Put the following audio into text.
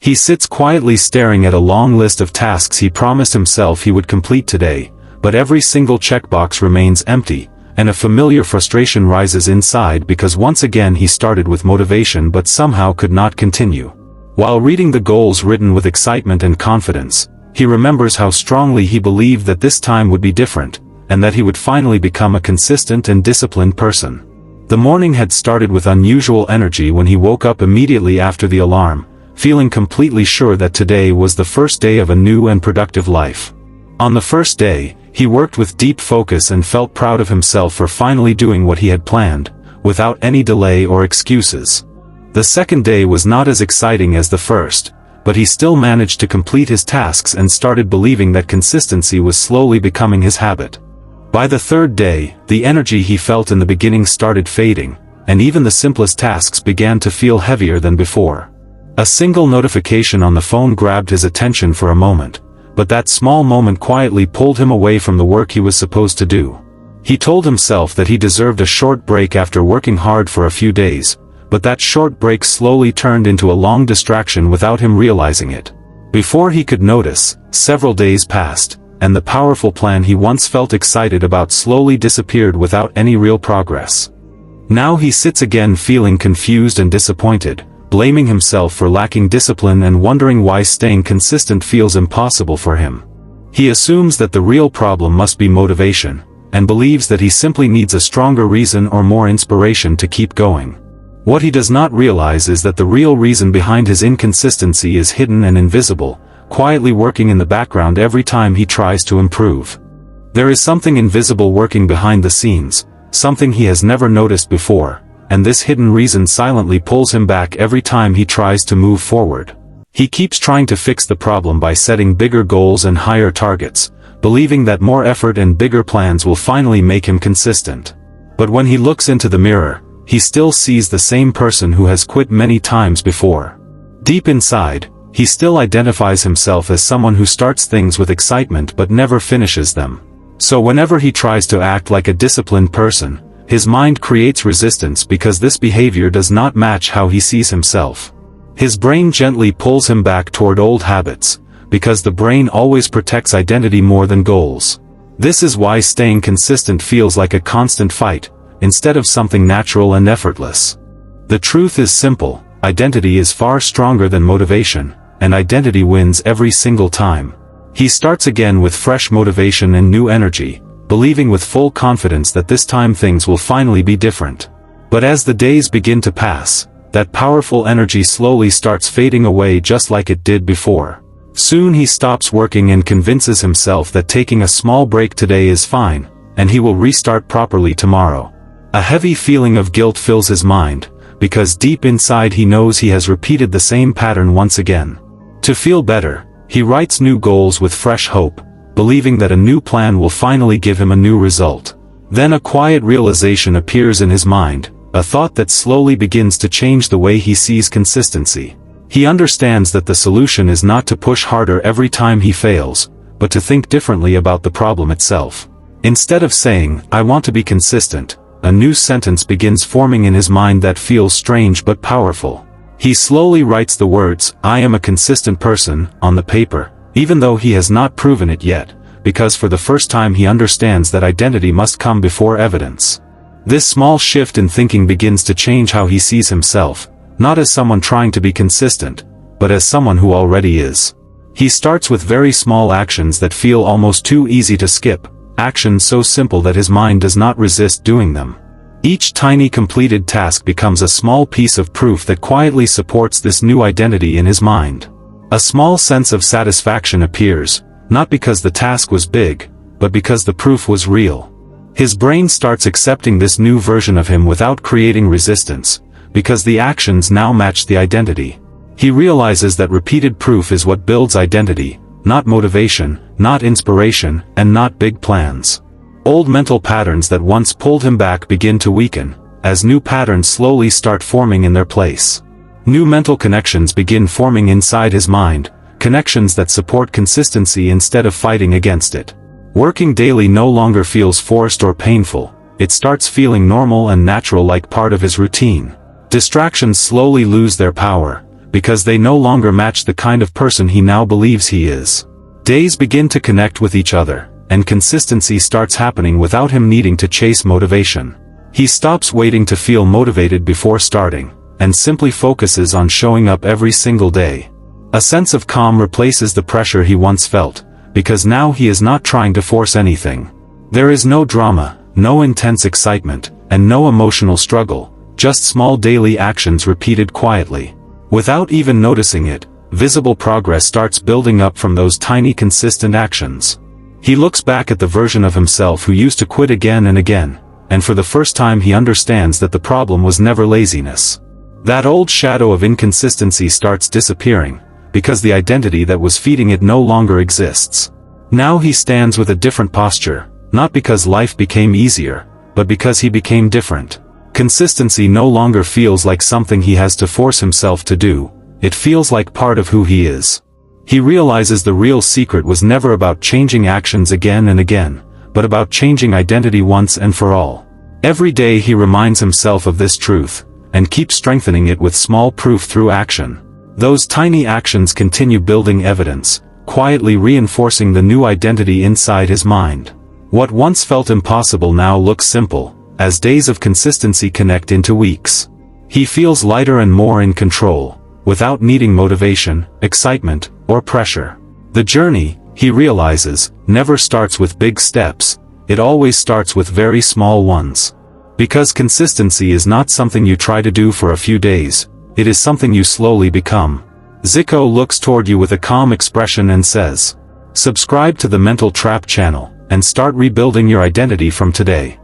He sits quietly staring at a long list of tasks he promised himself he would complete today, but every single checkbox remains empty, and a familiar frustration rises inside because once again he started with motivation but somehow could not continue. While reading the goals written with excitement and confidence, he remembers how strongly he believed that this time would be different, and that he would finally become a consistent and disciplined person. The morning had started with unusual energy when he woke up immediately after the alarm, feeling completely sure that today was the first day of a new and productive life. On the first day, he worked with deep focus and felt proud of himself for finally doing what he had planned, without any delay or excuses. The second day was not as exciting as the first, but he still managed to complete his tasks and started believing that consistency was slowly becoming his habit. By the third day, the energy he felt in the beginning started fading, and even the simplest tasks began to feel heavier than before. A single notification on the phone grabbed his attention for a moment, but that small moment quietly pulled him away from the work he was supposed to do. He told himself that he deserved a short break after working hard for a few days, but that short break slowly turned into a long distraction without him realizing it. Before he could notice, several days passed, and the powerful plan he once felt excited about slowly disappeared without any real progress. Now he sits again feeling confused and disappointed, blaming himself for lacking discipline and wondering why staying consistent feels impossible for him. He assumes that the real problem must be motivation, and believes that he simply needs a stronger reason or more inspiration to keep going. What he does not realize is that the real reason behind his inconsistency is hidden and invisible, quietly working in the background every time he tries to improve. There is something invisible working behind the scenes, something he has never noticed before, and this hidden reason silently pulls him back every time he tries to move forward. He keeps trying to fix the problem by setting bigger goals and higher targets, believing that more effort and bigger plans will finally make him consistent. But when he looks into the mirror, he still sees the same person who has quit many times before. Deep inside, he still identifies himself as someone who starts things with excitement but never finishes them. So whenever he tries to act like a disciplined person, his mind creates resistance because this behavior does not match how he sees himself. His brain gently pulls him back toward old habits, because the brain always protects identity more than goals. This is why staying consistent feels like a constant fight, instead of something natural and effortless. The truth is simple: identity is far stronger than motivation, and identity wins every single time. He starts again with fresh motivation and new energy, believing with full confidence that this time things will finally be different. But as the days begin to pass, that powerful energy slowly starts fading away just like it did before. Soon he stops working and convinces himself that taking a small break today is fine, and he will restart properly tomorrow. A heavy feeling of guilt fills his mind, because deep inside he knows he has repeated the same pattern once again. To feel better, he writes new goals with fresh hope, believing that a new plan will finally give him a new result. Then a quiet realization appears in his mind, a thought that slowly begins to change the way he sees consistency. He understands that the solution is not to push harder every time he fails, but to think differently about the problem itself. Instead of saying, "I want to be consistent," a new sentence begins forming in his mind that feels strange but powerful. He slowly writes the words, "I am a consistent person," on the paper, even though he has not proven it yet, because for the first time he understands that identity must come before evidence. This small shift in thinking begins to change how he sees himself, not as someone trying to be consistent, but as someone who already is. He starts with very small actions that feel almost too easy to skip, actions so simple that his mind does not resist doing them. Each tiny completed task becomes a small piece of proof that quietly supports this new identity in his mind. A small sense of satisfaction appears, not because the task was big, but because the proof was real. His brain starts accepting this new version of him without creating resistance, because the actions now match the identity. He realizes that repeated proof is what builds identity, not motivation, not inspiration, and not big plans. Old mental patterns that once pulled him back begin to weaken, as new patterns slowly start forming in their place. New mental connections begin forming inside his mind, connections that support consistency instead of fighting against it. Working daily no longer feels forced or painful, it starts feeling normal and natural, like part of his routine. Distractions slowly lose their power, because they no longer match the kind of person he now believes he is. Days begin to connect with each other, and consistency starts happening without him needing to chase motivation. He stops waiting to feel motivated before starting, and simply focuses on showing up every single day. A sense of calm replaces the pressure he once felt, because now he is not trying to force anything. There is no drama, no intense excitement, and no emotional struggle, just small daily actions repeated quietly. Without even noticing it, visible progress starts building up from those tiny consistent actions. He looks back at the version of himself who used to quit again and again, and for the first time he understands that the problem was never laziness. That old shadow of inconsistency starts disappearing, because the identity that was feeding it no longer exists. Now he stands with a different posture, not because life became easier, but because he became different. Consistency no longer feels like something he has to force himself to do, it feels like part of who he is. He realizes the real secret was never about changing actions again and again, but about changing identity once and for all. Every day he reminds himself of this truth, and keeps strengthening it with small proof through action. Those tiny actions continue building evidence, quietly reinforcing the new identity inside his mind. What once felt impossible now looks simple, as days of consistency connect into weeks. He feels lighter and more in control, without needing motivation, excitement, or pressure. The journey, he realizes, never starts with big steps, it always starts with very small ones. Because consistency is not something you try to do for a few days, it is something you slowly become. Zico looks toward you with a calm expression and says, "Subscribe to the Mental Trap channel, and start rebuilding your identity from today."